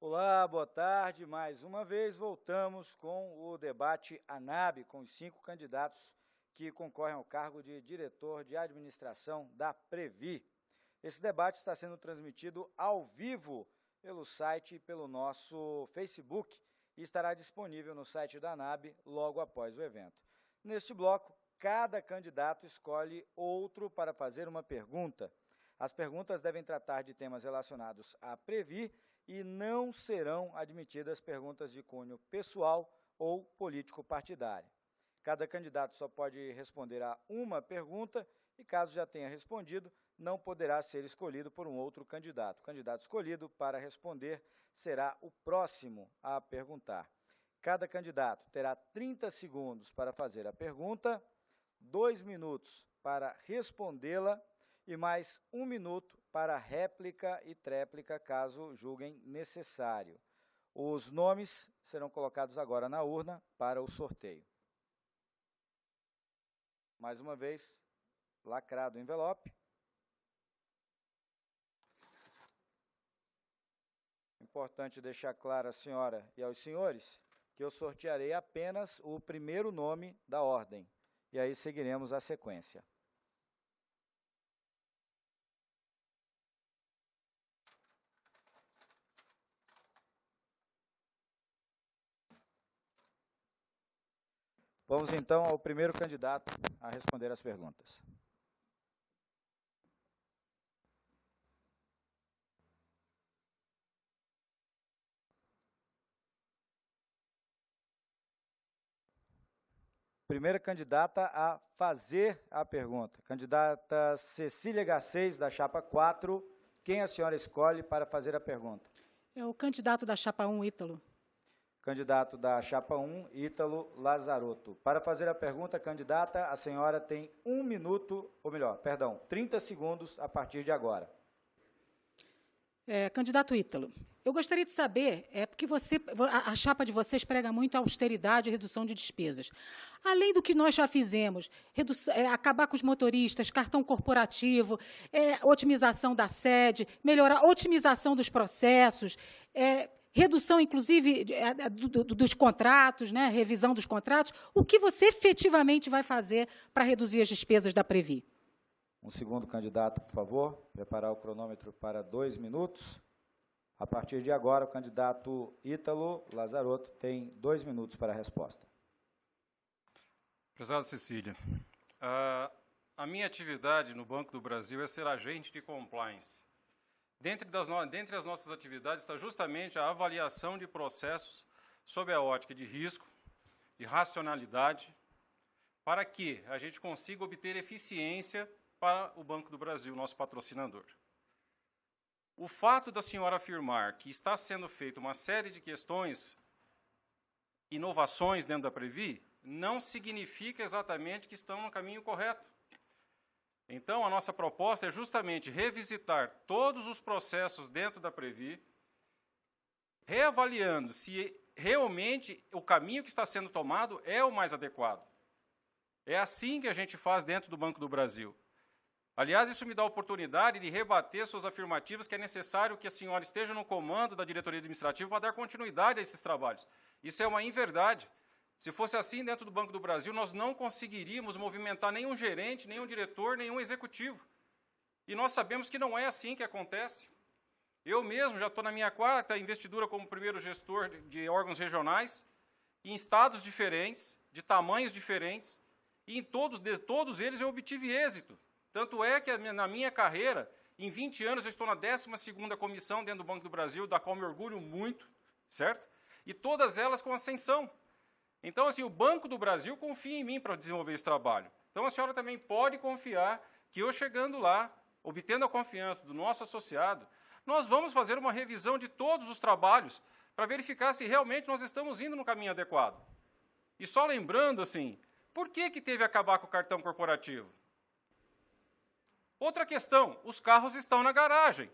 Olá, boa tarde. Mais uma vez voltamos com o debate ANAB, com os 5 candidatos que concorrem ao cargo de diretor de administração da Previ. Esse debate está sendo transmitido ao vivo pelo site e pelo nosso Facebook e estará disponível no site da ANAB logo após o evento. Neste bloco, cada candidato escolhe outro para fazer uma pergunta. As perguntas devem tratar de temas relacionados à Previ e não serão admitidas perguntas de cunho pessoal ou político-partidário. Cada candidato só pode responder a uma pergunta e, caso já tenha respondido, não poderá ser escolhido por um outro candidato. O candidato escolhido para responder será o próximo a perguntar. Cada candidato terá 30 segundos para fazer a pergunta, 2 minutos para respondê-la e mais 1 minuto para réplica e tréplica, caso julguem necessário. Os nomes serão colocados agora na urna para o sorteio. Mais uma vez, lacrado o envelope. Importante deixar claro à senhora e aos senhores que eu sortearei apenas o primeiro nome da ordem, e aí seguiremos a sequência. Vamos, então, ao primeiro candidato a responder as perguntas. Primeira candidata a fazer a pergunta. Candidata Cecília Garcês, da chapa 4. Quem a senhora escolhe para fazer a pergunta? É o candidato da chapa 1, Ítalo. Candidato da chapa 1, Ítalo Lazarotto. Para fazer a pergunta, candidata, a senhora tem 1 minuto, ou melhor, perdão, 30 segundos a partir de agora. Candidato Ítalo, eu gostaria de saber, porque a chapa de vocês prega muito a austeridade e redução de despesas. Além do que nós já fizemos, acabar com os motoristas, cartão corporativo, otimização da sede, melhorar, otimização dos processos, redução, inclusive, dos contratos, né, revisão dos contratos, o que você efetivamente vai fazer para reduzir as despesas da Previ? Um segundo candidato, por favor, preparar o cronômetro para 2 minutos. A partir de agora, o candidato Ítalo Lazarotto tem 2 minutos para a resposta. Prezada Cecília, a minha atividade no Banco do Brasil é ser agente de compliance. Dentre as nossas atividades está justamente a avaliação de processos sob a ótica de risco, de racionalidade, para que a gente consiga obter eficiência para o Banco do Brasil, nosso patrocinador. O fato da senhora afirmar que está sendo feita uma série de questões, inovações dentro da Previ, não significa exatamente que estão no caminho correto. Então, a nossa proposta é justamente revisitar todos os processos dentro da Previ, reavaliando se realmente o caminho que está sendo tomado é o mais adequado. É assim que a gente faz dentro do Banco do Brasil. Aliás, isso me dá a oportunidade de rebater suas afirmativas que é necessário que a senhora esteja no comando da diretoria administrativa para dar continuidade a esses trabalhos. Isso é uma inverdade. Se fosse assim dentro do Banco do Brasil, nós não conseguiríamos movimentar nenhum gerente, nenhum diretor, nenhum executivo. E nós sabemos que não é assim que acontece. Eu mesmo já estou na minha 4ª investidura como primeiro gestor de órgãos regionais, em estados diferentes, de tamanhos diferentes, e em todos eles eu obtive êxito. Tanto é que na minha carreira, em 20 anos, eu estou na 12ª comissão dentro do Banco do Brasil, da qual me orgulho muito, certo? E todas elas com ascensão. Então, assim, o Banco do Brasil confia em mim para desenvolver esse trabalho. Então, a senhora também pode confiar que eu chegando lá, obtendo a confiança do nosso associado, nós vamos fazer uma revisão de todos os trabalhos para verificar se realmente nós estamos indo no caminho adequado. E só lembrando, assim, por que teve que acabar com o cartão corporativo? Outra questão, os carros estão na garagem.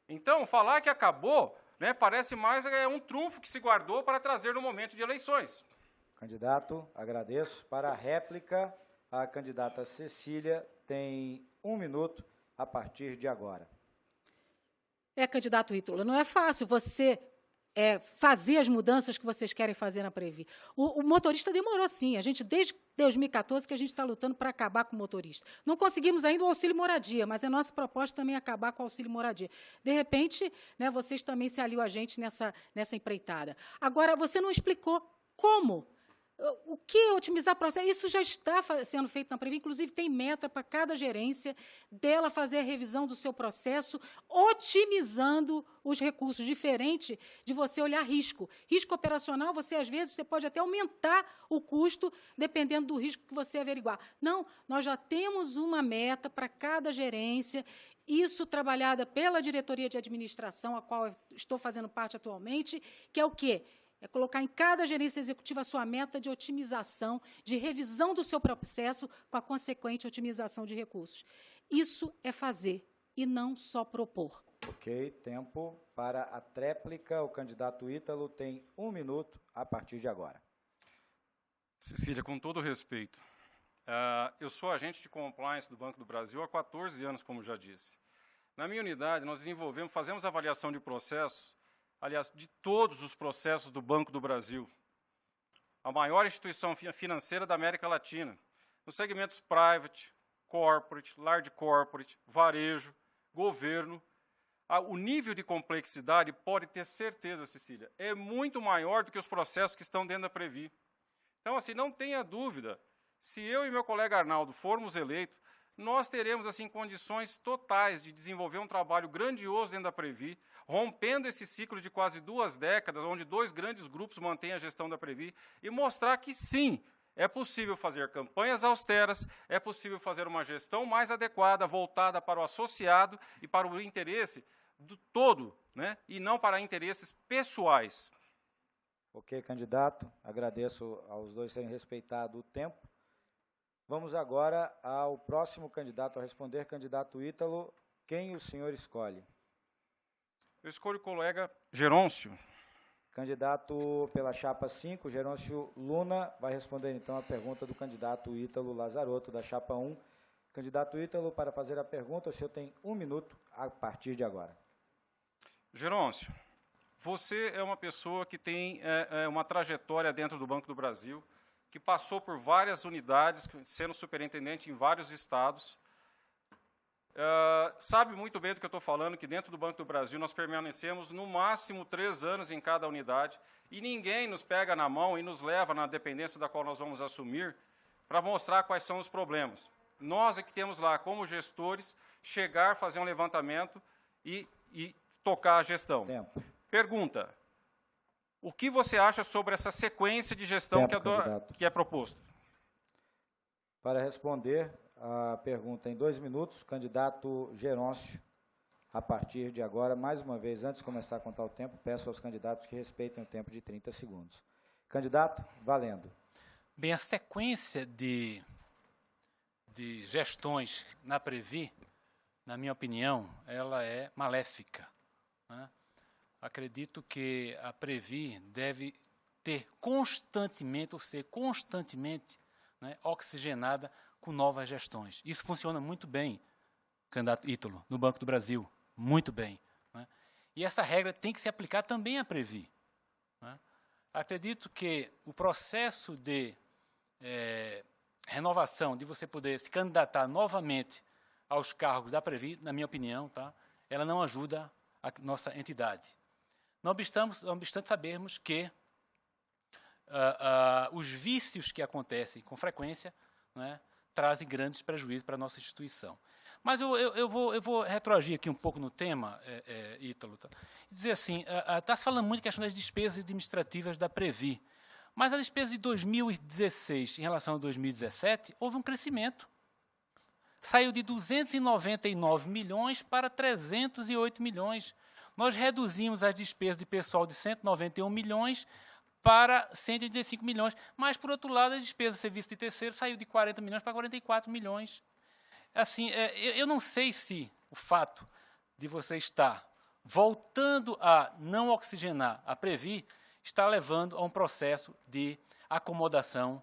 Então, falar que acabou, né, parece mais um trunfo que se guardou para trazer no momento de eleições. Candidato, agradeço. Para a réplica, a candidata Cecília tem 1 minuto a partir de agora. Candidato Ítalo, não é fácil você fazer as mudanças que vocês querem fazer na Previ. O motorista demorou, sim. A gente, desde 2014, que a gente está lutando para acabar com o motorista. Não conseguimos ainda o auxílio moradia, mas a nossa proposta também é acabar com o auxílio moradia. De repente, né, vocês também se aliam a gente nessa empreitada. Agora, você não explicou como. O que é otimizar processo? Isso já está sendo feito na Previ, inclusive tem meta para cada gerência dela fazer a revisão do seu processo, otimizando os recursos, diferente de você olhar risco. Risco operacional, às vezes, você pode até aumentar o custo, dependendo do risco que você averiguar. Não, nós já temos uma meta para cada gerência, isso trabalhada pela diretoria de administração, a qual eu estou fazendo parte atualmente, que é o quê? É colocar em cada gerência executiva a sua meta de otimização, de revisão do seu processo, com a consequente otimização de recursos. Isso é fazer, e não só propor. Ok, tempo para a tréplica. O candidato Ítalo tem 1 minuto a partir de agora. Cecília, com todo respeito, eu sou agente de compliance do Banco do Brasil há 14 anos, como já disse. Na minha unidade, nós fazemos avaliação de processos, aliás, de todos os processos do Banco do Brasil, a maior instituição financeira da América Latina, nos segmentos private, corporate, large corporate, varejo, governo. O nível de complexidade, pode ter certeza, Cecília, é muito maior do que os processos que estão dentro da Previ. Então, assim, não tenha dúvida, se eu e meu colega Arnaldo formos eleitos, nós teremos, assim, condições totais de desenvolver um trabalho grandioso dentro da Previ, rompendo esse ciclo de quase 2 décadas, onde 2 grandes grupos mantêm a gestão da Previ, e mostrar que, sim, é possível fazer campanhas austeras, é possível fazer uma gestão mais adequada, voltada para o associado e para o interesse do todo, né, e não para interesses pessoais. Ok, candidato. Agradeço aos dois terem respeitado o tempo. Vamos agora ao próximo candidato a responder. Candidato Ítalo, quem o senhor escolhe? Eu escolho o colega Gerôncio. Candidato pela chapa 5, Gerôncio Luna, vai responder então a pergunta do candidato Ítalo Lazarotto, da chapa 1. Candidato Ítalo, para fazer a pergunta, o senhor tem 1 minuto a partir de agora. Gerôncio, você é uma pessoa que tem uma trajetória dentro do Banco do Brasil, que passou por várias unidades, sendo superintendente em vários estados, sabe muito bem do que eu estou falando, que dentro do Banco do Brasil nós permanecemos no máximo 3 anos em cada unidade, e ninguém nos pega na mão e nos leva na dependência da qual nós vamos assumir para mostrar quais são os problemas. Nós é que temos lá, como gestores, chegar, fazer um levantamento e tocar a gestão. Tempo. Pergunta. O que você acha sobre essa sequência de gestão que é proposto? Para responder a pergunta em 2 minutos, candidato Gerôncio, a partir de agora, mais uma vez, antes de começar a contar o tempo, peço aos candidatos que respeitem o tempo de 30 segundos. Candidato, valendo. Bem, a sequência de gestões na Previ, na minha opinião, ela é maléfica, né? Acredito que a Previ deve ter constantemente, ou ser constantemente, né, oxigenada com novas gestões. Isso funciona muito bem, candidato Ítalo, no Banco do Brasil, muito bem, né? E essa regra tem que se aplicar também à Previ, né? Acredito que o processo de renovação, de você poder se candidatar novamente aos cargos da Previ, na minha opinião, tá, ela não ajuda a nossa entidade. Não obstante sabermos que os vícios que acontecem com frequência, né, trazem grandes prejuízos para a nossa instituição. Mas eu vou retroagir aqui um pouco no tema, Ítalo, tá? E dizer assim, está se falando muito em questão das despesas administrativas da Previ, mas a despesa de 2016 em relação a 2017, houve um crescimento. Saiu de 299 milhões para 308 milhões. Nós reduzimos as despesas de pessoal de 191 milhões para 185 milhões, mas, por outro lado, as despesas de serviço de terceiro saiu de 40 milhões para 44 milhões. Assim, eu não sei se o fato de você estar voltando a não oxigenar a Previ está levando a um processo de acomodação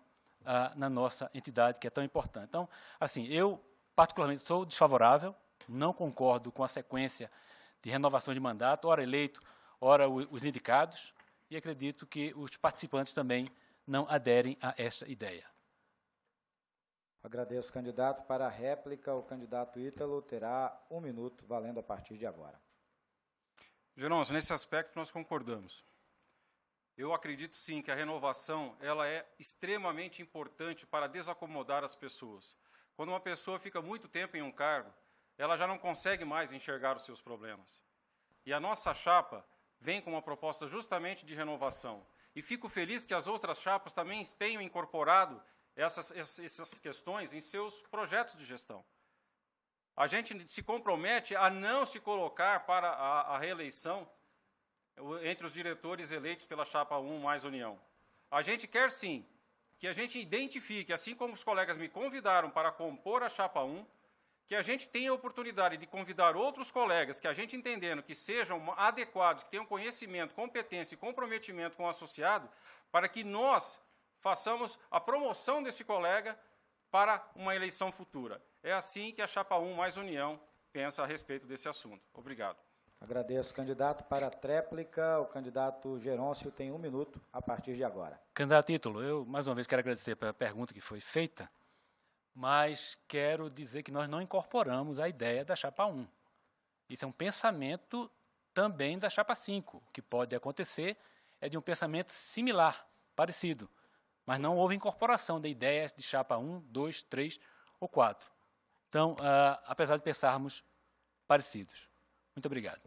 na nossa entidade, que é tão importante. Então, assim, eu, particularmente, sou desfavorável, não concordo com a sequência de renovação de mandato, ora eleito, ora os indicados, e acredito que os participantes também não aderem a esta ideia. Agradeço, candidato. Para a réplica, o candidato Ítalo terá 1 minuto, valendo a partir de agora. Geroncio, nesse aspecto nós concordamos. Eu acredito sim que a renovação ela é extremamente importante para desacomodar as pessoas. Quando uma pessoa fica muito tempo em um cargo, ela já não consegue mais enxergar os seus problemas. E a nossa chapa vem com uma proposta justamente de renovação. E fico feliz que as outras chapas também tenham incorporado essas questões em seus projetos de gestão. A gente se compromete a não se colocar para a reeleição entre os diretores eleitos pela chapa 1 mais União. A gente quer sim que a gente identifique, assim como os colegas me convidaram para compor a chapa 1, que a gente tenha a oportunidade de convidar outros colegas que a gente entendendo que sejam adequados, que tenham conhecimento, competência e comprometimento com o associado, para que nós façamos a promoção desse colega para uma eleição futura. É assim que a chapa 1 mais União pensa a respeito desse assunto. Obrigado. Agradeço, candidato. Para a tréplica, o candidato Gerôncio tem 1 minuto a partir de agora. Candidato Ítalo, eu mais uma vez quero agradecer pela pergunta que foi feita, mas quero dizer que nós não incorporamos a ideia da chapa 1. Isso é um pensamento também da chapa 5. O que pode acontecer é de um pensamento similar, parecido, mas não houve incorporação de ideias de chapa 1, 2, 3 ou 4. Então, apesar de pensarmos parecidos. Muito obrigado.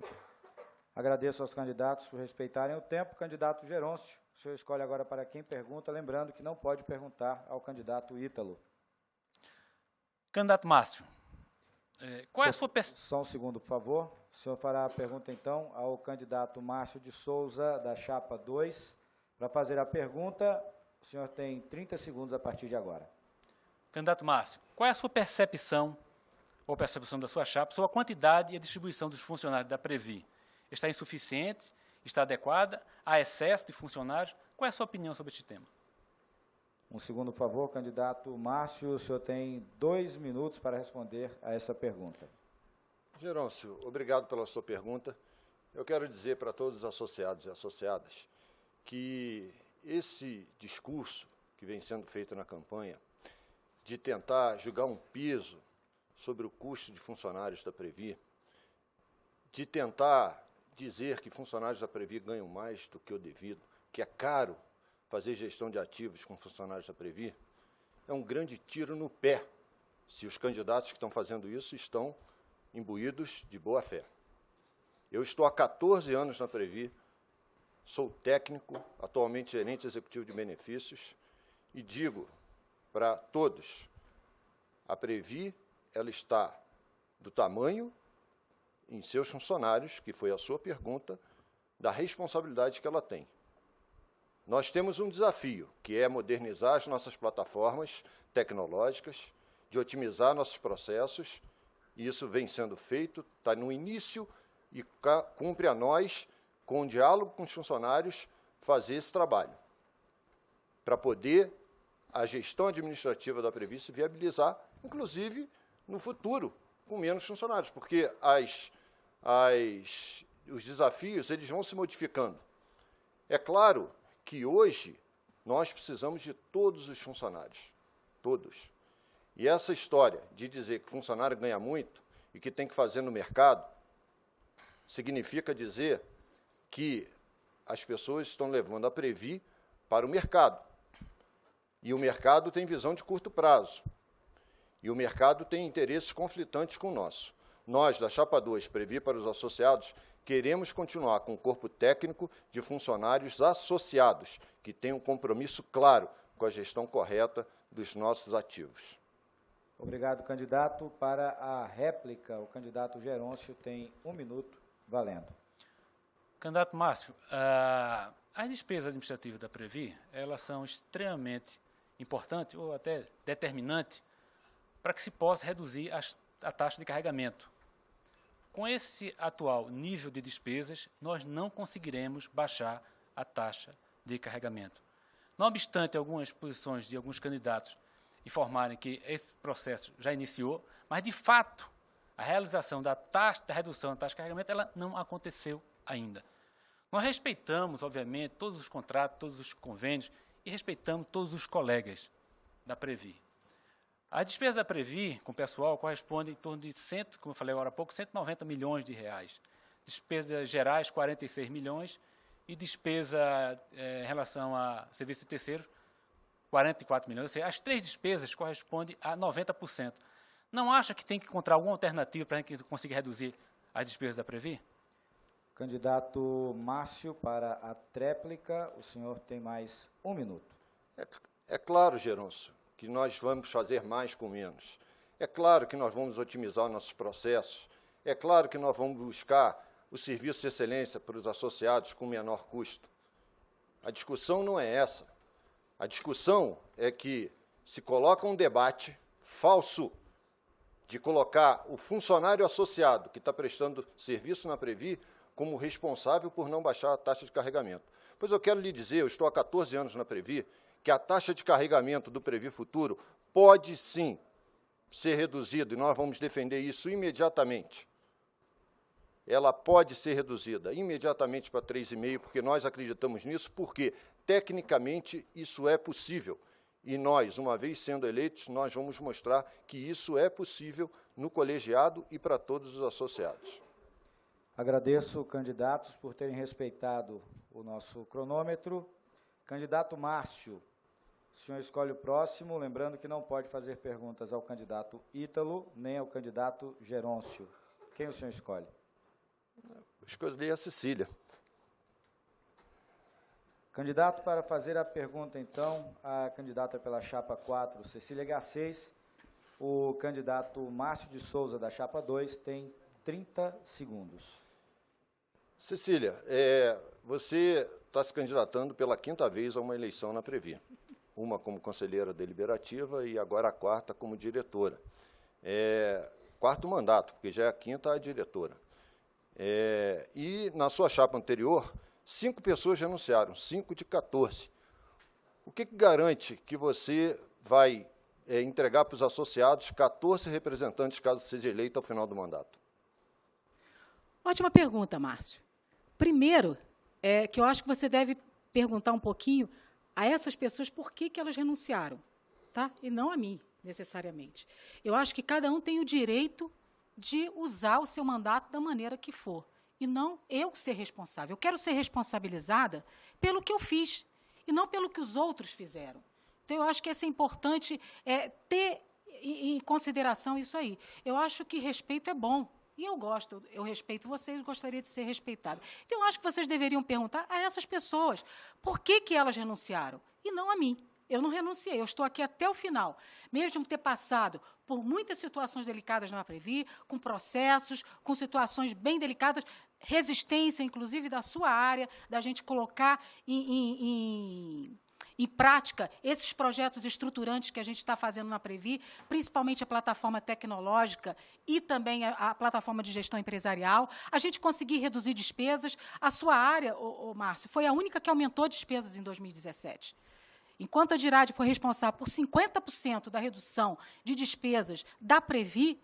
Agradeço aos candidatos por respeitarem o tempo. Candidato Gerôncio, o senhor escolhe agora para quem pergunta, lembrando que não pode perguntar ao candidato Ítalo. Candidato Márcio, qual é a sua... Só um segundo, por favor. O senhor fará a pergunta, então, ao candidato Márcio de Souza, da chapa 2. Para fazer a pergunta, o senhor tem 30 segundos a partir de agora. Candidato Márcio, qual é a sua percepção, ou percepção da sua chapa, sobre a quantidade e a distribuição dos funcionários da Previ? Está insuficiente? Está adequada? Há excesso de funcionários? Qual é a sua opinião sobre este tema? Um segundo, por favor, candidato Márcio, o senhor tem 2 minutos para responder a essa pergunta. Gerôncio, obrigado pela sua pergunta. Eu quero dizer para todos os associados e associadas que esse discurso que vem sendo feito na campanha de tentar jogar um peso sobre o custo de funcionários da Previ, de tentar dizer que funcionários da Previ ganham mais do que o devido, que é caro fazer gestão de ativos com funcionários da Previ, é um grande tiro no pé, se os candidatos que estão fazendo isso estão imbuídos de boa fé. Eu estou há 14 anos na Previ, sou técnico, atualmente gerente executivo de benefícios, e digo para todos, a Previ ela está do tamanho em seus funcionários, que foi a sua pergunta, da responsabilidade que ela tem. Nós temos um desafio, que é modernizar as nossas plataformas tecnológicas, de otimizar nossos processos, e isso vem sendo feito, está no início, e cumpre a nós, com um diálogo com os funcionários, fazer esse trabalho, para poder a gestão administrativa da Previ se viabilizar, inclusive no futuro, com menos funcionários, porque os desafios eles vão se modificando. É claro que hoje nós precisamos de todos os funcionários, todos. E essa história de dizer que funcionário ganha muito e que tem que fazer no mercado, significa dizer que as pessoas estão levando a Previ para o mercado. E o mercado tem visão de curto prazo. E o mercado tem interesses conflitantes com o nosso. Nós, da Chapa 2, Previ para os associados, queremos continuar com um corpo técnico de funcionários associados, que tem um compromisso claro com a gestão correta dos nossos ativos. Obrigado, candidato. Para a réplica, o candidato Gerôncio tem 1 minuto, valendo. Candidato Márcio, as despesas administrativas da Previ, elas são extremamente importantes, ou até determinantes, para que se possa reduzir a taxa de carregamento. Com esse atual nível de despesas, nós não conseguiremos baixar a taxa de carregamento. Não obstante algumas posições de alguns candidatos informarem que esse processo já iniciou, mas, de fato, A realização da redução da taxa de carregamento, ela não aconteceu ainda. Nós respeitamos, obviamente, todos os contratos, todos os convênios e respeitamos todos os colegas da Previ. A despesa da Previ com o pessoal corresponde em torno de, como eu falei agora há pouco, 190 milhões de reais. Despesas gerais, 46 milhões e despesa em relação a serviço de terceiros, 44 milhões. Ou seja, as três despesas correspondem a 90%. Não acha que tem que encontrar alguma alternativa para a gente conseguir reduzir as despesas da Previ? Candidato Márcio, para a tréplica, o senhor tem mais 1 minuto. É claro, Gerôncio, que nós vamos fazer mais com menos. É claro que nós vamos otimizar nossos processos. É claro que nós vamos buscar o serviço de excelência para os associados com menor custo. A discussão não é essa. A discussão é que se coloca um debate falso de colocar o funcionário associado que está prestando serviço na Previ como responsável por não baixar a taxa de carregamento. Pois eu quero lhe dizer, eu estou há 14 anos na Previ, que a taxa de carregamento do Previ Futuro pode, sim, ser reduzida, e nós vamos defender isso imediatamente. Ela pode ser reduzida imediatamente para 3,5%, porque nós acreditamos nisso, porque, tecnicamente, isso é possível. E nós, uma vez sendo eleitos, nós vamos mostrar que isso é possível no colegiado e para todos os associados. Agradeço, candidatos, por terem respeitado o nosso cronômetro. Candidato Márcio, o senhor escolhe o próximo, lembrando que não pode fazer perguntas ao candidato Ítalo, nem ao candidato Gerôncio. Quem o senhor escolhe? Eu escolhi a Cecília. Candidato para fazer a pergunta, então, a candidata pela chapa 4, Cecília Garcês. O candidato Márcio de Souza, da chapa 2, tem 30 segundos. Cecília, você está se candidatando pela 5ª vez a uma eleição na Previ. Uma como conselheira deliberativa e agora a 4ª como diretora. 4º mandato, porque já é a 5ª a diretora. E na sua chapa anterior, 5 pessoas renunciaram, 5 de 14. O que garante que você vai entregar para os associados 14 representantes, caso seja eleito ao final do mandato? Ótima pergunta, Márcio. Primeiro, que eu acho que você deve perguntar um pouquinho a essas pessoas por que elas renunciaram, tá? E não a mim, necessariamente. Eu acho que cada um tem o direito de usar o seu mandato da maneira que for, e não eu ser responsável. Eu quero ser responsabilizada pelo que eu fiz, e não pelo que os outros fizeram. Então, eu acho que é importante ter em consideração isso aí. Eu acho que respeito é bom. E eu gosto, eu respeito vocês, gostaria de ser respeitada. Então, eu acho que vocês deveriam perguntar a essas pessoas por que elas renunciaram, e não a mim. Eu não renunciei, eu estou aqui até o final. Mesmo ter passado por muitas situações delicadas na Previ, com processos, com situações bem delicadas, resistência, inclusive, da sua área, da gente colocar em prática esses projetos estruturantes que a gente está fazendo na Previ, principalmente a plataforma tecnológica e também a plataforma de gestão empresarial, a gente conseguir reduzir despesas. A sua área, Márcio, foi a única que aumentou despesas em 2017. Enquanto a DIRAD foi responsável por 50% da redução de despesas da Previ,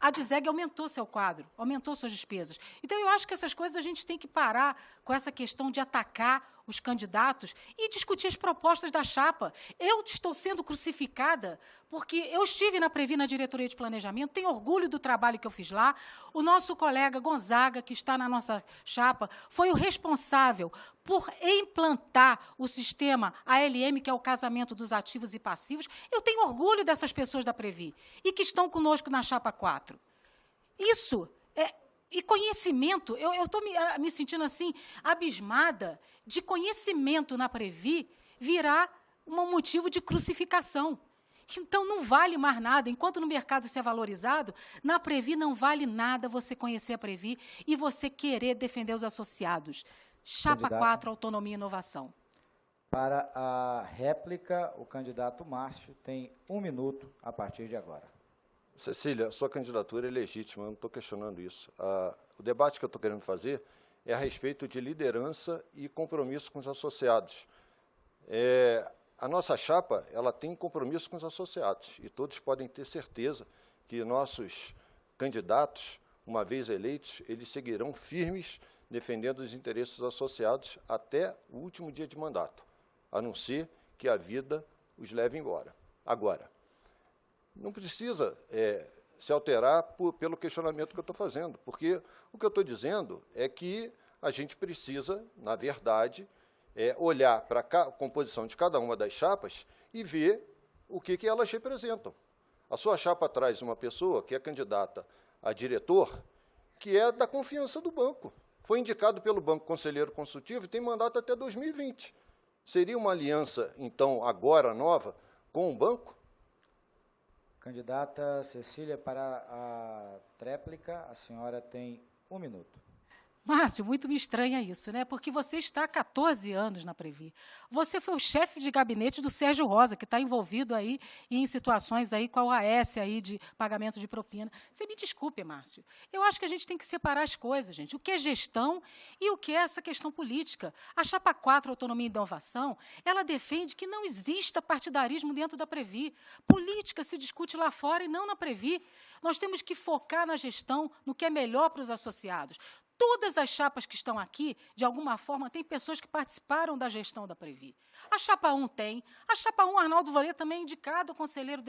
a DISEG aumentou seu quadro, aumentou suas despesas. Então, eu acho que essas coisas a gente tem que parar com essa questão de atacar os candidatos e discutir as propostas da chapa. Eu estou sendo crucificada porque eu estive na Previ, na diretoria de planejamento, tenho orgulho do trabalho que eu fiz lá. O nosso colega Gonzaga, que está na nossa chapa, foi o responsável por implantar o sistema ALM, que é o casamento dos ativos e passivos. Eu tenho orgulho dessas pessoas da Previ e que estão conosco na chapa 4. Isso e conhecimento, eu estou me sentindo assim, abismada de conhecimento na Previ virar um motivo de crucificação. Então, não vale mais nada. Enquanto no mercado isso é valorizado, na Previ não vale nada você conhecer a Previ e você querer defender os associados. Chapa 4, autonomia e inovação. Para a réplica, o candidato Márcio tem 1 minuto a partir de agora. Cecília, sua candidatura é legítima, eu não estou questionando isso. O debate que eu estou querendo fazer é a respeito de liderança e compromisso com os associados. A nossa chapa ela tem compromisso com os associados, e todos podem ter certeza que nossos candidatos, uma vez eleitos, eles seguirão firmes defendendo os interesses associados até o último dia de mandato, a não ser que a vida os leve embora. Agora, não precisa se alterar pelo questionamento que eu estou fazendo, porque o que eu estou dizendo é que a gente precisa, na verdade, olhar para a composição de cada uma das chapas e ver o que elas representam. A sua chapa traz uma pessoa que é candidata a diretor, que é da confiança do banco. Foi indicado pelo Banco Conselheiro Consultivo e tem mandato até 2020. Seria uma aliança, então, agora nova, com o banco? Candidata Cecília, para a tréplica, a senhora tem 1 minuto. Márcio, muito me estranha isso, né? Porque você está há 14 anos na Previ. Você foi o chefe de gabinete do Sérgio Rosa, que está envolvido aí em situações aí com a OAS aí de pagamento de propina. Você me desculpe, Márcio. Eu acho que a gente tem que separar as coisas, gente. O que é gestão e o que é essa questão política. A Chapa 4, Autonomia e Inovação, ela defende que não exista partidarismo dentro da Previ. Política se discute lá fora e não na Previ. Nós temos que focar na gestão, no que é melhor para os associados. Todas as chapas que estão aqui, de alguma forma, tem pessoas que participaram da gestão da Previ. A Chapa 1 tem. A Chapa 1, Arnaldo Valer, também é indicado conselheiro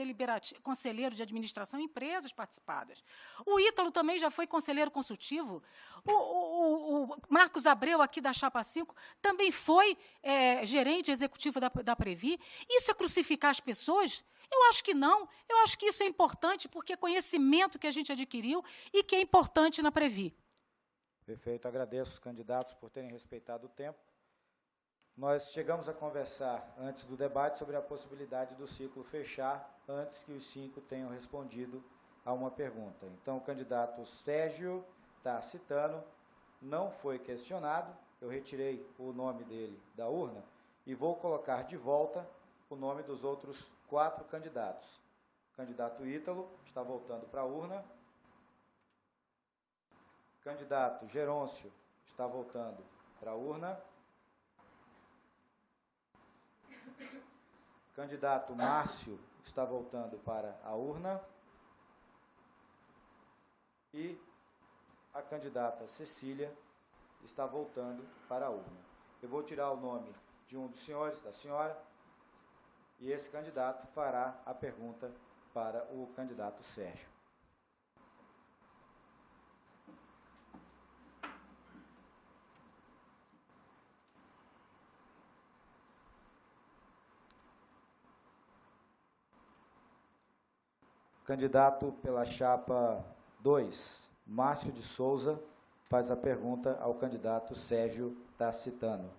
de administração em empresas participadas. O Ítalo também já foi conselheiro consultivo. O Marcos Abreu, aqui da Chapa 5, também foi gerente executivo da Previ. Isso é crucificar as pessoas? Eu acho que não. Eu acho que isso é importante, porque é conhecimento que a gente adquiriu e que é importante na Previ. Perfeito, agradeço os candidatos por terem respeitado o tempo. Nós chegamos a conversar antes do debate sobre a possibilidade do ciclo fechar antes que os 5 tenham respondido a uma pergunta. Então, o candidato Sérgio Tacitano não foi questionado, eu retirei o nome dele da urna e vou colocar de volta o nome dos outros 4 candidatos. O candidato Ítalo está voltando para a urna. Candidato Gerôncio está voltando para a urna. Candidato Márcio está voltando para a urna. E a candidata Cecília está voltando para a urna. Eu vou tirar o nome de um dos senhores, da senhora, e esse candidato fará a pergunta para o candidato Sérgio. Candidato pela chapa 2, Márcio de Souza, faz a pergunta ao candidato Sérgio Tacitano.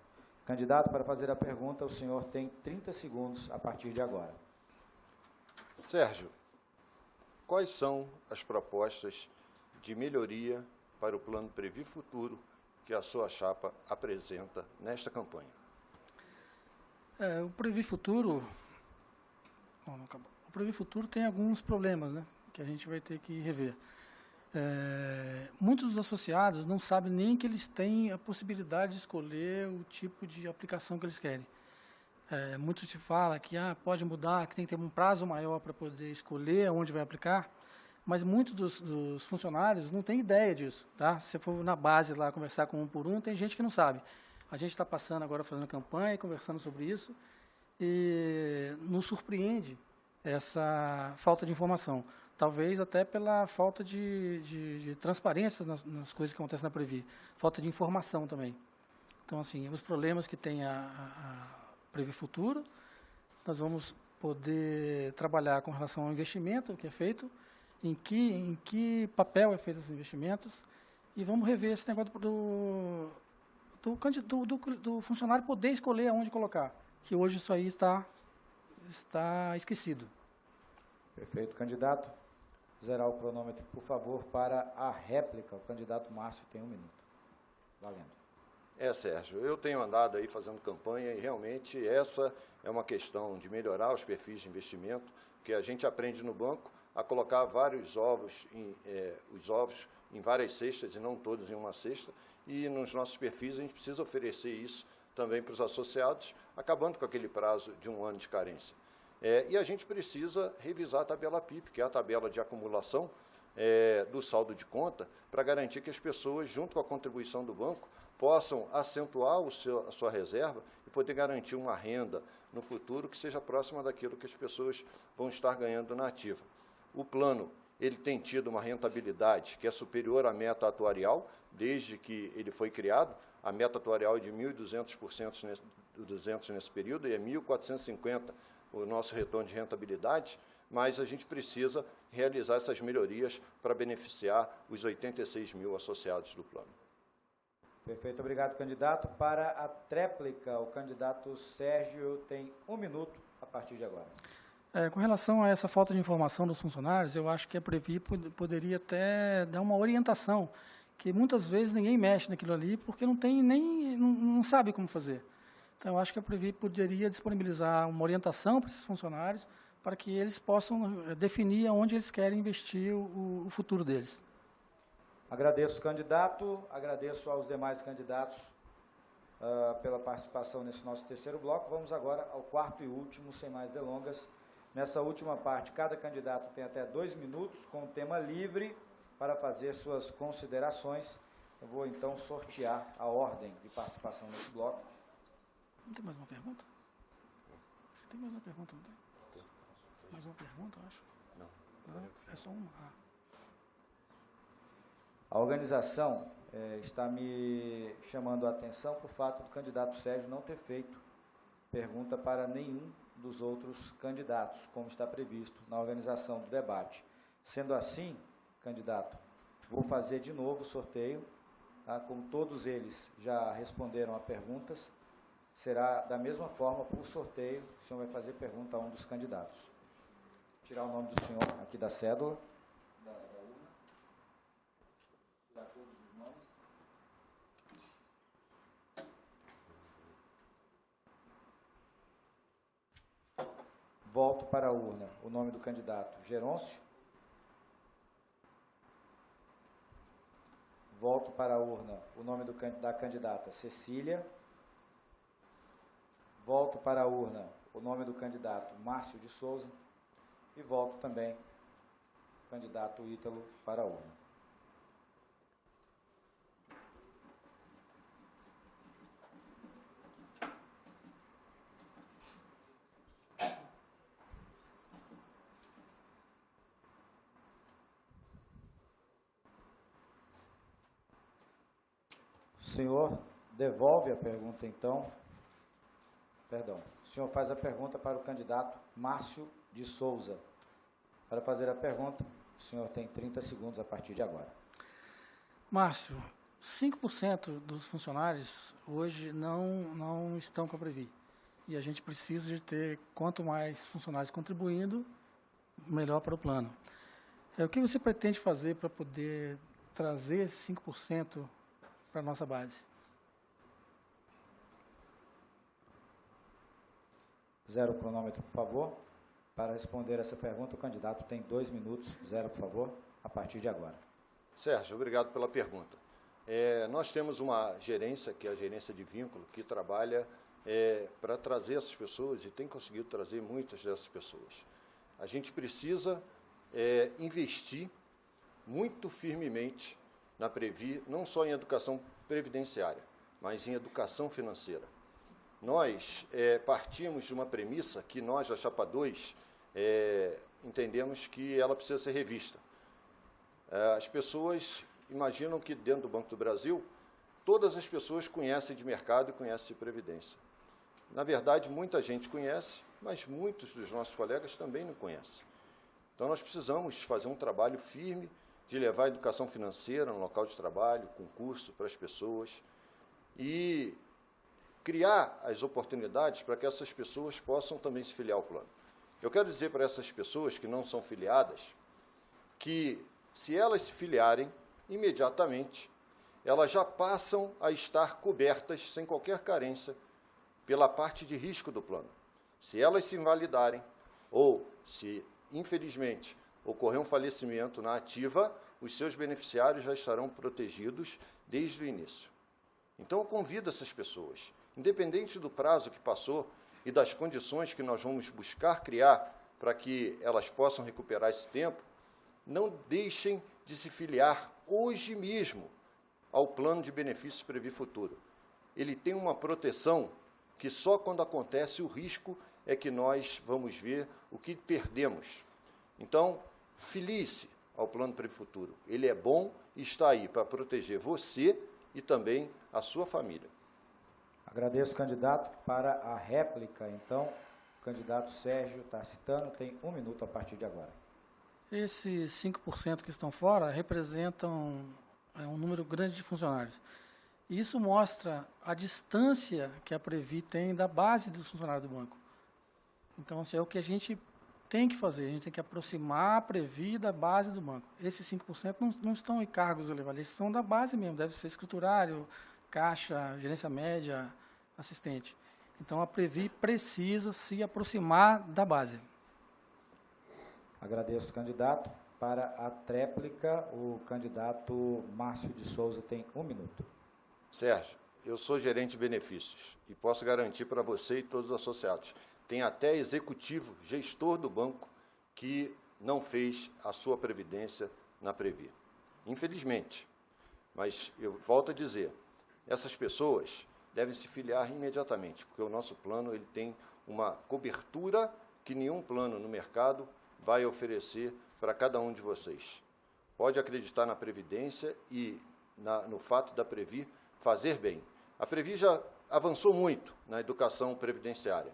Candidato, para fazer a pergunta, o senhor tem 30 segundos a partir de agora. Sérgio, quais são as propostas de melhoria para o plano Previ Futuro que a sua chapa apresenta nesta campanha? O Previ Futuro... Bom, não acabou. O Previ Futuro tem alguns problemas, né, que a gente vai ter que rever. Muitos dos associados não sabem nem que eles têm a possibilidade de escolher o tipo de aplicação que eles querem. Muito se fala que pode mudar, que tem que ter um prazo maior para poder escolher onde vai aplicar, mas muitos dos funcionários não têm ideia disso. Tá? Se você for na base lá conversar com um por um, tem gente que não sabe. A gente está passando agora, fazendo campanha e conversando sobre isso, e nos surpreende essa falta de informação. Talvez até pela falta de transparência nas coisas que acontecem na Previ. Falta de informação também. Então, assim, os problemas que tem a Previ Futuro, nós vamos poder trabalhar com relação ao investimento que é feito, em que papel é feito esses investimentos, e vamos rever esse negócio do funcionário poder escolher aonde colocar, que hoje isso aí está esquecido. Perfeito, candidato. Zerar o cronômetro, por favor, para a réplica. O candidato Márcio tem 1 minuto. Valendo. Sérgio, eu tenho andado aí fazendo campanha e realmente essa é uma questão de melhorar os perfis de investimento, que a gente aprende no banco a colocar vários ovos, os ovos em várias cestas e não todos em uma cesta, e nos nossos perfis a gente precisa oferecer isso também para os associados, acabando com aquele prazo de 1 ano de carência. E a gente precisa revisar a tabela PIP, que é a tabela de acumulação do saldo de conta, para garantir que as pessoas, junto com a contribuição do banco, possam acentuar a sua reserva e poder garantir uma renda no futuro que seja próxima daquilo que as pessoas vão estar ganhando na ativa. O plano ele tem tido uma rentabilidade que é superior à meta atuarial, desde que ele foi criado. A meta atuarial é de 1.200% nesse período e é 1.450% o nosso retorno de rentabilidade, mas a gente precisa realizar essas melhorias para beneficiar os 86 mil associados do plano. Perfeito, obrigado, candidato. Para a tréplica, o candidato Sérgio tem 1 minuto a partir de agora. Com relação a essa falta de informação dos funcionários, eu acho que a Previ poderia até dar uma orientação, que muitas vezes ninguém mexe naquilo ali porque não sabe como fazer. Então, eu acho que a Previ poderia disponibilizar uma orientação para esses funcionários para que eles possam definir onde eles querem investir o futuro deles. Agradeço o candidato, agradeço aos demais candidatos pela participação nesse nosso terceiro bloco. Vamos agora ao quarto e último, sem mais delongas. Nessa última parte, cada candidato tem até 2 minutos, com o tema livre, para fazer suas considerações. Eu vou, então, sortear a ordem de participação nesse bloco. Não tem mais uma pergunta? Tem mais uma pergunta, não tem? Mais uma pergunta, eu acho? Não. É só uma. A organização está me chamando a atenção por fato do candidato Sérgio não ter feito pergunta para nenhum dos outros candidatos, como está previsto na organização do debate. Sendo assim, candidato, vou fazer de novo o sorteio, tá? Como todos eles já responderam a perguntas, será da mesma forma por sorteio, o senhor vai fazer pergunta a um dos candidatos. Vou tirar o nome do senhor aqui da cédula, da urna, tirar todos os nomes. Volto para a urna o nome do candidato Gerôncio. Volto para a urna o nome da candidata Cecília. Volto para a urna o nome do candidato Márcio de Souza. E volto também o candidato Ítalo para a urna. O senhor devolve a pergunta, então. Perdão. O senhor faz a pergunta para o candidato Márcio de Souza. Para fazer a pergunta, o senhor tem 30 segundos a partir de agora. Márcio, 5% dos funcionários hoje não estão com a Previ. E a gente precisa de ter, quanto mais funcionários contribuindo, melhor para o plano. O que você pretende fazer para poder trazer esses 5% para a nossa base? Zero o cronômetro, por favor. Para responder essa pergunta, o candidato tem 2 minutos. Zero, por favor, a partir de agora. Sérgio, obrigado pela pergunta. Nós temos uma gerência, que é a gerência de vínculo, que trabalha para trazer essas pessoas e tem conseguido trazer muitas dessas pessoas. A gente precisa investir muito firmemente na Previ, não só em educação previdenciária, mas em educação financeira. Nós partimos de uma premissa que nós, da Chapa 2, entendemos que ela precisa ser revista. As pessoas imaginam que dentro do Banco do Brasil, todas as pessoas conhecem de mercado e conhecem de previdência. Na verdade, muita gente conhece, mas muitos dos nossos colegas também não conhecem. Então, nós precisamos fazer um trabalho firme de levar a educação financeira no local de trabalho, concurso para as pessoas e criar as oportunidades para que essas pessoas possam também se filiar ao plano. Eu quero dizer para essas pessoas que não são filiadas que, se elas se filiarem, imediatamente, elas já passam a estar cobertas, sem qualquer carência, pela parte de risco do plano. Se elas se invalidarem ou se, infelizmente, ocorrer um falecimento na ativa, os seus beneficiários já estarão protegidos desde o início. Então, eu convido essas pessoas, independente do prazo que passou e das condições que nós vamos buscar criar para que elas possam recuperar esse tempo, não deixem de se filiar hoje mesmo ao plano de benefícios Previ Futuro. Ele tem uma proteção que só quando acontece o risco é que nós vamos ver o que perdemos. Então, filie-se ao plano Previ Futuro. Ele é bom e está aí para proteger você e também a sua família. Agradeço, candidato. Para a réplica, então, o candidato Sérgio Tarcitano tem 1 minuto a partir de agora. Esses 5% que estão fora representam um número grande de funcionários. E isso mostra a distância que a Previ tem da base dos funcionários do banco. Então, assim, é o que a gente tem que fazer. A gente tem que aproximar a Previ da base do banco. Esses 5% não estão em cargos elevados, eles são da base mesmo. Deve ser escriturário, caixa, gerência média, assistente. Então, a Previ precisa se aproximar da base. Agradeço, candidato. Para a tréplica, o candidato Márcio de Souza tem 1 minuto. Sérgio, eu sou gerente de benefícios e posso garantir para você e todos os associados, tem até executivo, gestor do banco, que não fez a sua previdência na Previ. Infelizmente. Mas eu volto a dizer, essas pessoas devem se filiar imediatamente, porque o nosso plano ele tem uma cobertura que nenhum plano no mercado vai oferecer para cada um de vocês. Pode acreditar na Previdência e no fato da Previ fazer bem. A Previ já avançou muito na educação previdenciária.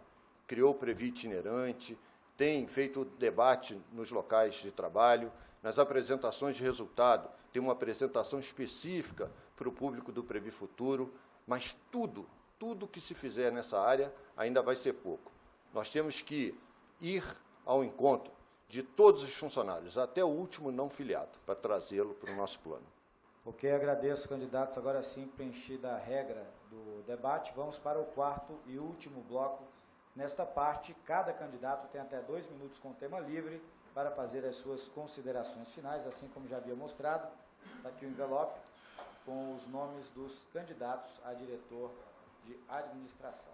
Criou o Previ itinerante, tem feito debate nos locais de trabalho, nas apresentações de resultado, tem uma apresentação específica para o público do Previ Futuro, mas tudo que se fizer nessa área ainda vai ser pouco. Nós temos que ir ao encontro de todos os funcionários, até o último não filiado, para trazê-lo para o nosso plano. Ok, agradeço, candidatos. Agora sim, preenchida a regra do debate, vamos para o 4º e último bloco. Nesta parte, cada candidato tem até 2 minutos com o tema livre para fazer as suas considerações finais, assim como já havia mostrado. Está aqui o envelope com os nomes dos candidatos a diretor de administração.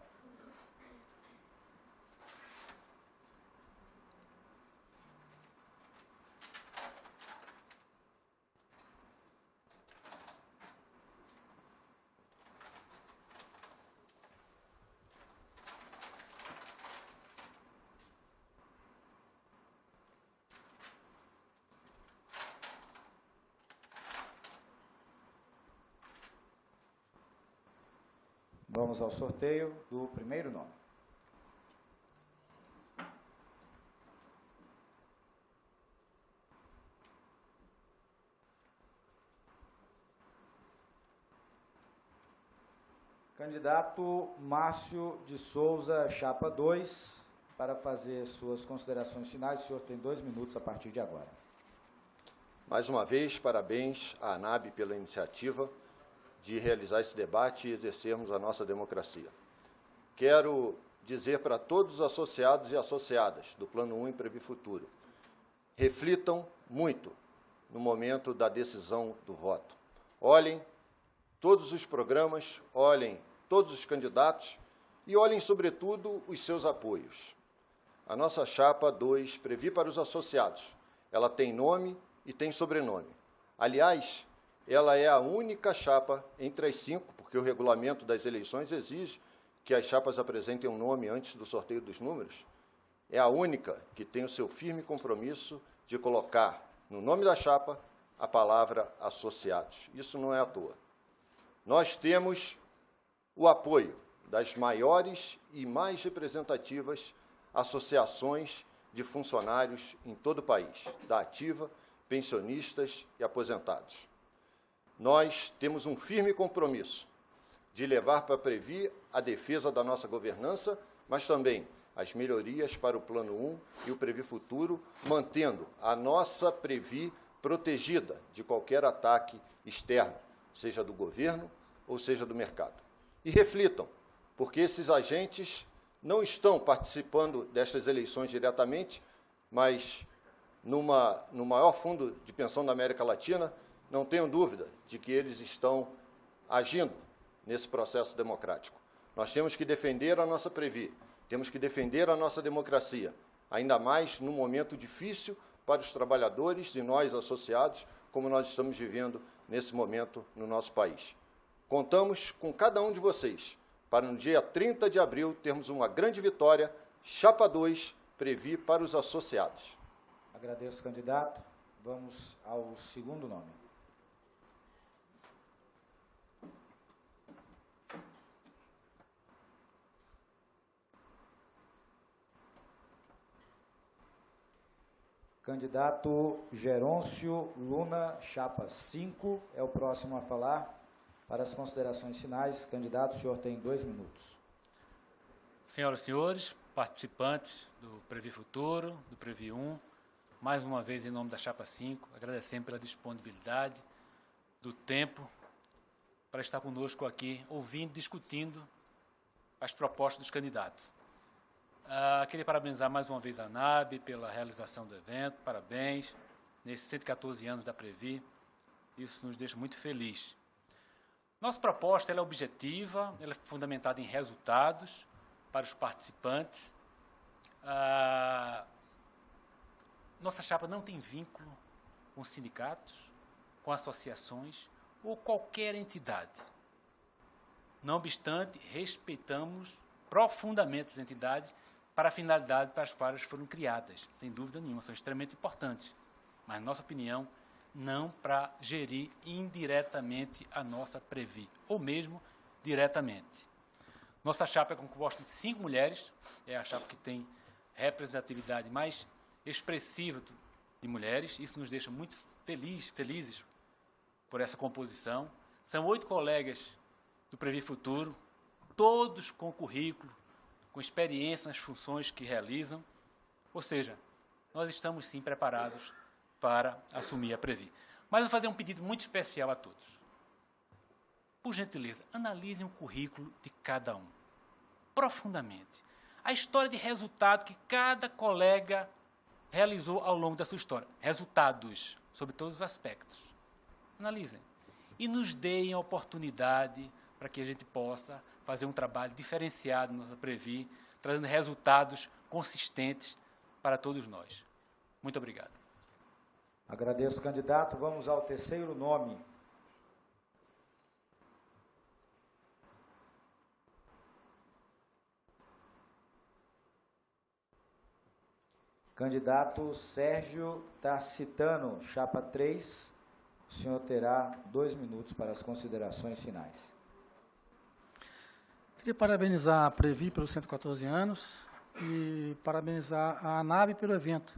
Vamos ao sorteio do primeiro nome. Candidato Márcio de Souza, chapa 2, para fazer suas considerações finais. O senhor tem 2 minutos a partir de agora. Mais uma vez, parabéns à ANAB pela iniciativa de realizar esse debate e exercermos a nossa democracia. Quero dizer para todos os associados e associadas do Plano 1 e Previ Futuro, reflitam muito no momento da decisão do voto. Olhem todos os programas, olhem todos os candidatos e olhem, sobretudo, os seus apoios. A nossa chapa 2, Previ para os associados, ela tem nome e tem sobrenome. Aliás, ela é a única chapa entre as 5, porque o regulamento das eleições exige que as chapas apresentem um nome antes do sorteio dos números. É a única que tem o seu firme compromisso de colocar no nome da chapa a palavra associados. Isso não é à toa. Nós temos o apoio das maiores e mais representativas associações de funcionários em todo o país, da ativa, pensionistas e aposentados. Nós temos um firme compromisso de levar para a Previ a defesa da nossa governança, mas também as melhorias para o Plano 1 e o Previ Futuro, mantendo a nossa Previ protegida de qualquer ataque externo, seja do governo ou seja do mercado. E reflitam, porque esses agentes não estão participando destas eleições diretamente, mas no maior fundo de pensão da América Latina, não tenham dúvida de que eles estão agindo nesse processo democrático. Nós temos que defender a nossa Previ, temos que defender a nossa democracia, ainda mais num momento difícil para os trabalhadores e nós, associados, como nós estamos vivendo nesse momento no nosso país. Contamos com cada um de vocês para, no dia 30 de abril, termos uma grande vitória, Chapa 2, Previ para os associados. Agradeço, candidato. Vamos ao segundo nome. Candidato Gerôncio Luna, chapa 5, é o próximo a falar. Para as considerações finais, candidato, o senhor tem 2 minutos. Senhoras e senhores, participantes do Previ Futuro, do Previ 1, mais uma vez, em nome da chapa 5, agradecendo pela disponibilidade do tempo para estar conosco aqui, ouvindo, discutindo as propostas dos candidatos. Queria parabenizar mais uma vez a ANAB pela realização do evento, parabéns, nesses 114 anos da Previ, isso nos deixa muito felizes. Nossa proposta ela é objetiva, ela é fundamentada em resultados para os participantes. Nossa chapa não tem vínculo com sindicatos, com associações ou qualquer entidade. Não obstante, respeitamos profundamente as entidades para a finalidade para as quais foram criadas, sem dúvida nenhuma, são extremamente importantes. Mas, na nossa opinião, não para gerir indiretamente a nossa Previ, ou mesmo diretamente. Nossa chapa é composta de 5 mulheres, é a chapa que tem representatividade mais expressiva de mulheres, isso nos deixa muito felizes por essa composição. São 8 colegas do Previ Futuro, todos com currículo, com experiência nas funções que realizam, ou seja, nós estamos sim preparados para assumir a Previ. Mas vou fazer um pedido muito especial a todos. Por gentileza, analisem o currículo de cada um, profundamente. A história de resultado que cada colega realizou ao longo da sua história. Resultados, sobre todos os aspectos. Analisem. E nos deem a oportunidade para que a gente possa fazer um trabalho diferenciado na nossa Previ, trazendo resultados consistentes para todos nós. Muito obrigado. Agradeço, candidato. Vamos ao terceiro nome. Candidato Sérgio Tarcitano, chapa 3. O senhor terá 2 minutos para as considerações finais. Queria parabenizar a Previ pelos 114 anos e parabenizar a ANAB pelo evento.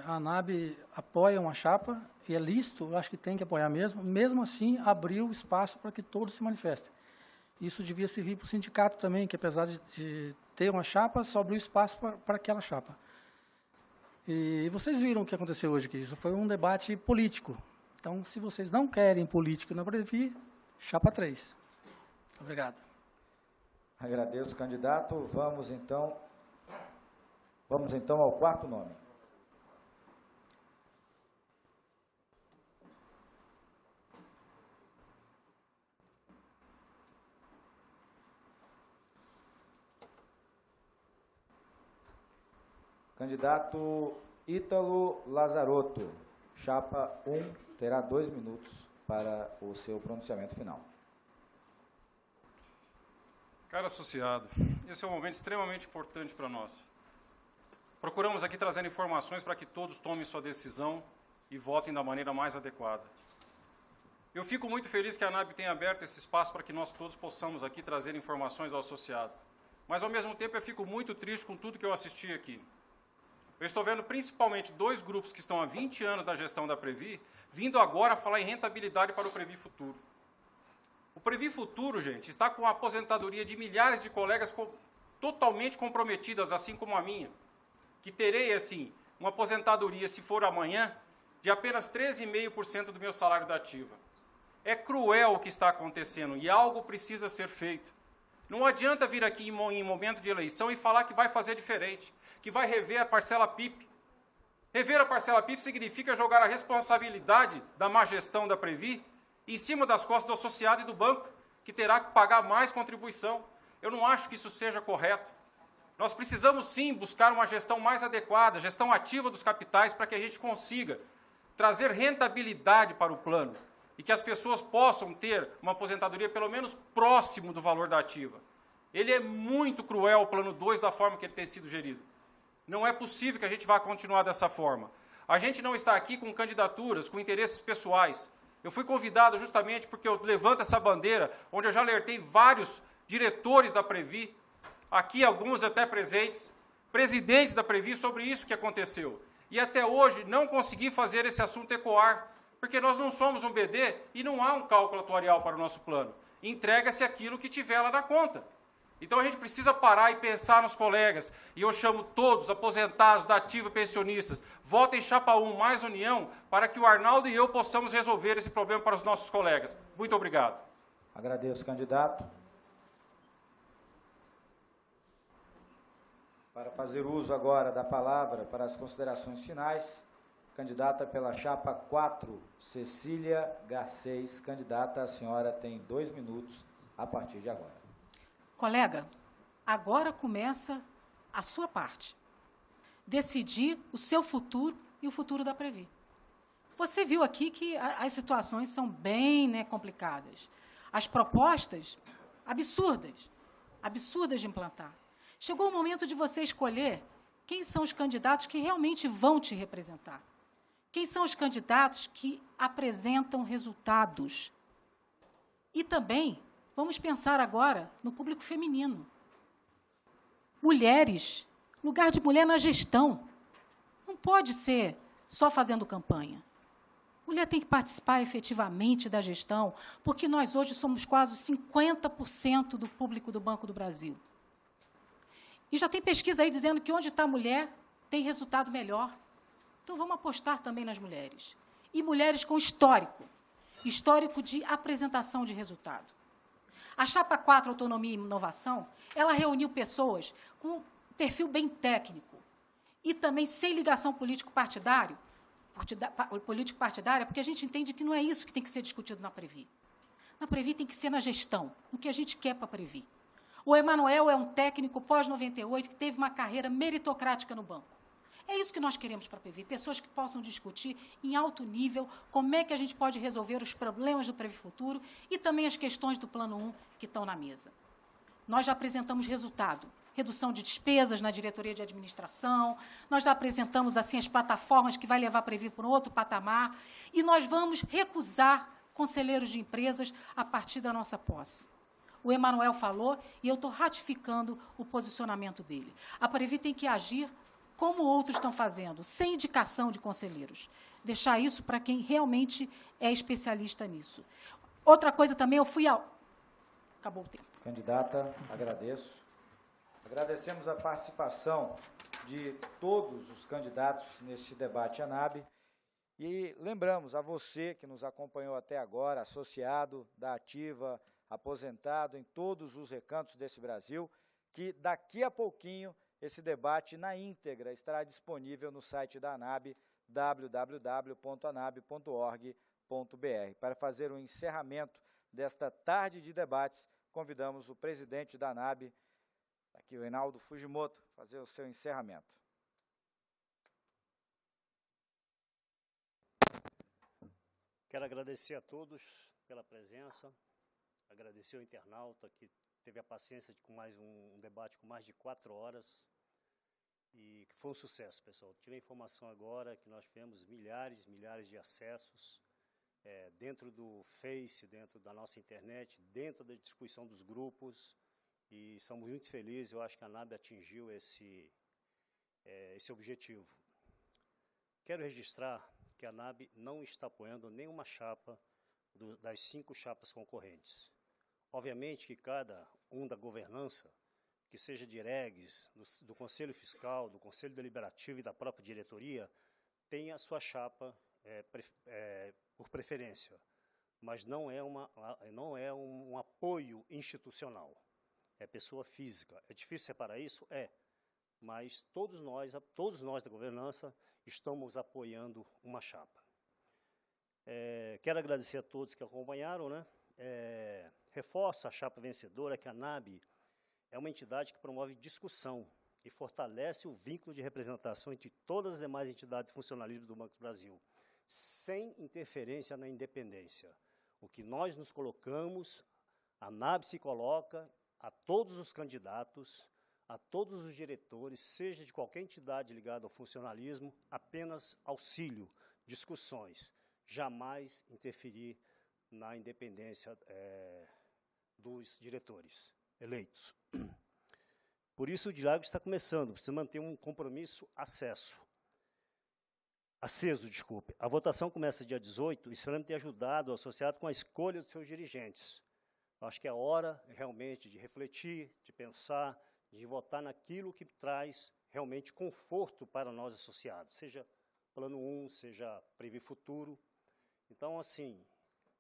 A ANAB apoia uma chapa, e é lícito, eu acho que tem que apoiar mesmo assim abriu espaço para que todos se manifestem. Isso devia servir para o sindicato também, que apesar de ter uma chapa, só abriu espaço para aquela chapa. E vocês viram o que aconteceu hoje aqui, isso foi um debate político. Então, se vocês não querem político na Previ, chapa 3. Obrigado. Agradeço, candidato. Vamos então ao quarto nome. Candidato Ítalo Lazarotto, chapa 1, terá 2 minutos para o seu pronunciamento final. Caro associado, esse é um momento extremamente importante para nós. Procuramos aqui trazer informações para que todos tomem sua decisão e votem da maneira mais adequada. Eu fico muito feliz que a ANAB tenha aberto esse espaço para que nós todos possamos aqui trazer informações ao associado. Mas, ao mesmo tempo, eu fico muito triste com tudo que eu assisti aqui. Eu estou vendo principalmente 2 grupos que estão há 20 anos da gestão da Previ, vindo agora falar em rentabilidade para o Previ Futuro. O Previ Futuro, gente, está com a aposentadoria de milhares de colegas totalmente comprometidas, assim como a minha, que terei, assim, uma aposentadoria, se for amanhã, de apenas 13,5% do meu salário da ativa. É cruel o que está acontecendo e algo precisa ser feito. Não adianta vir aqui em momento de eleição e falar que vai fazer diferente, que vai rever a parcela PIP. Rever a parcela PIP significa jogar a responsabilidade da má gestão da Previ em cima das costas do associado e do banco, que terá que pagar mais contribuição. Eu não acho que isso seja correto. Nós precisamos, sim, buscar uma gestão mais adequada, gestão ativa dos capitais, para que a gente consiga trazer rentabilidade para o plano e que as pessoas possam ter uma aposentadoria pelo menos próximo do valor da ativa. Ele é muito cruel, o plano 2, da forma que ele tem sido gerido. Não é possível que a gente vá continuar dessa forma. A gente não está aqui com candidaturas, com interesses pessoais. Eu fui convidado justamente porque eu levanto essa bandeira, onde eu já alertei vários diretores da Previ, aqui alguns até presentes, presidentes da Previ, sobre isso que aconteceu. E até hoje não consegui fazer esse assunto ecoar, porque nós não somos um BD e não há um cálculo atuarial para o nosso plano. Entrega-se aquilo que tiver lá na conta. Então a gente precisa parar e pensar nos colegas, e eu chamo todos, aposentados, da ativa, pensionistas, votem chapa 1, mais união, para que o Arnaldo e eu possamos resolver esse problema para os nossos colegas. Muito obrigado. Agradeço, candidato. Para fazer uso agora da palavra para as considerações finais, candidata pela chapa 4, Cecília Garcês. Candidata, a senhora tem 2 minutos a partir de agora. Colega, agora começa a sua parte. Decidir o seu futuro e o futuro da Previ. Você viu aqui que as situações são bem complicadas. As propostas, absurdas de implantar. Chegou o momento de você escolher quem são os candidatos que realmente vão te representar. Quem são os candidatos que apresentam resultados. E também vamos pensar agora no público feminino. Mulheres, lugar de mulher na gestão. Não pode ser só fazendo campanha. Mulher tem que participar efetivamente da gestão, porque nós hoje somos quase 50% do público do Banco do Brasil. E já tem pesquisa aí dizendo que onde está a mulher tem resultado melhor. Então vamos apostar também nas mulheres. E mulheres com histórico de apresentação de resultado. A chapa 4, Autonomia e Inovação, ela reuniu pessoas com um perfil bem técnico e também sem ligação político-partidária, porque a gente entende que não é isso que tem que ser discutido na Previ. Na Previ tem que ser na gestão, no que a gente quer para a Previ. O Emanuel é um técnico pós-98 que teve uma carreira meritocrática no banco. É isso que nós queremos para a Previ, pessoas que possam discutir em alto nível como é que a gente pode resolver os problemas do Previ Futuro e também as questões do Plano 1 que estão na mesa. Nós já apresentamos resultado, redução de despesas na diretoria de administração, nós já apresentamos assim as plataformas que vai levar a Previ para um outro patamar e nós vamos recusar conselheiros de empresas a partir da nossa posse. O Emanuel falou e eu estou ratificando o posicionamento dele. A Previ tem que agir como outros estão fazendo, sem indicação de conselheiros. Deixar isso para quem realmente é especialista nisso. Outra coisa também, eu fui ao... Acabou o tempo. Candidata, agradeço. Agradecemos a participação de todos os candidatos neste debate ANAB e lembramos a você que nos acompanhou até agora, associado da Ativa, aposentado em todos os recantos desse Brasil, que daqui a pouquinho esse debate na íntegra estará disponível no site da ANAB, www.anab.org.br. Para fazer o encerramento desta tarde de debates, convidamos o presidente da ANAB, aqui o Reinaldo Fujimoto, fazer o seu encerramento. Quero agradecer a todos pela presença, agradecer ao internauta que teve a paciência de com mais um debate com mais de 4 horas e que foi um sucesso, pessoal. Tive a informação agora que nós tivemos milhares de acessos dentro do Face, dentro da nossa internet, dentro da distribuição dos grupos e estamos muito felizes. Eu acho que a ANAB atingiu esse objetivo. Quero registrar que a ANAB não está apoiando nenhuma chapa das 5 chapas concorrentes. Obviamente que cada um da governança, que seja de IREGs, do Conselho Fiscal, do Conselho Deliberativo e da própria diretoria, tem a sua chapa por preferência, mas não é um apoio institucional, é pessoa física. É difícil separar isso? Mas todos nós da governança estamos apoiando uma chapa. Quero agradecer a todos que acompanharam, né? Reforço a chapa vencedora, que a ANAB é uma entidade que promove discussão. e fortalece o vínculo de representação entre todas as demais entidades de funcionalismo do Banco do Brasil, sem interferência na independência. O que nós nos colocamos, a ANAB se coloca a todos os candidatos, a todos os diretores, seja de qualquer entidade ligada ao funcionalismo, apenas auxílio, discussões, jamais interferir na independência dos diretores eleitos. Por isso o diálogo está começando, precisa manter um compromisso aceso. A votação começa dia 18 e esperamos ter ajudado o associado com a escolha dos seus dirigentes. Acho que é hora realmente de refletir, de pensar, de votar naquilo que traz realmente conforto para nós associados, seja Plano 1, seja Previ Futuro. Então, assim,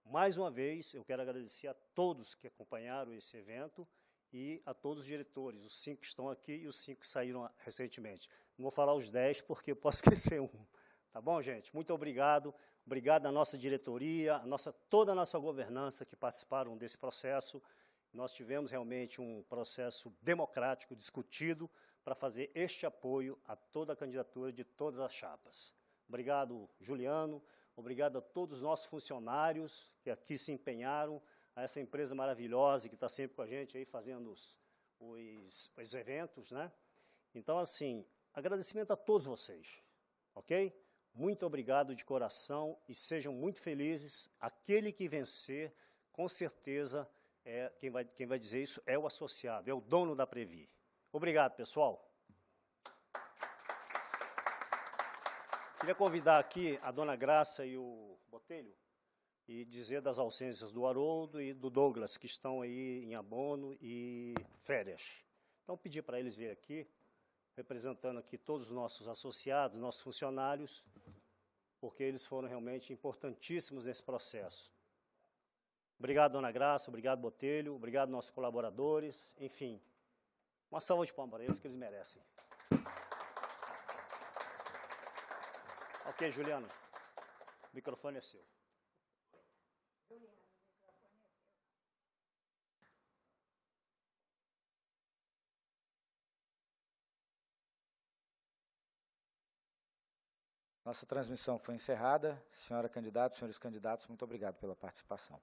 mais uma vez, eu quero agradecer a todos que acompanharam esse evento e a todos os diretores, os 5 que estão aqui e os 5 que saíram recentemente. Não vou falar os 10, porque eu posso esquecer um. Tá bom, gente? Muito obrigado. Obrigado à nossa diretoria, toda a nossa governança que participaram desse processo. Nós tivemos realmente um processo democrático, discutido, para fazer este apoio a toda a candidatura de todas as chapas. Obrigado, Juliano. Obrigado a todos os nossos funcionários que aqui se empenharam, a essa empresa maravilhosa que está sempre com a gente aí fazendo os eventos, né? Então, assim, agradecimento a todos vocês, ok? Muito obrigado de coração e sejam muito felizes. Aquele que vencer, com certeza, quem vai dizer isso é o associado, é o dono da Previ. Obrigado, pessoal. Queria convidar aqui a dona Graça e o Botelho e dizer das ausências do Haroldo e do Douglas, que estão aí em abono e férias. Então, pedir para eles virem aqui, representando aqui todos os nossos associados, nossos funcionários, porque eles foram realmente importantíssimos nesse processo. Obrigado, dona Graça, obrigado, Botelho, obrigado, nossos colaboradores, enfim. Uma salva de palmas para eles, que eles merecem. Ok, Juliano, o microfone é seu. Nossa transmissão foi encerrada. Senhora candidata, senhores candidatos, muito obrigado pela participação.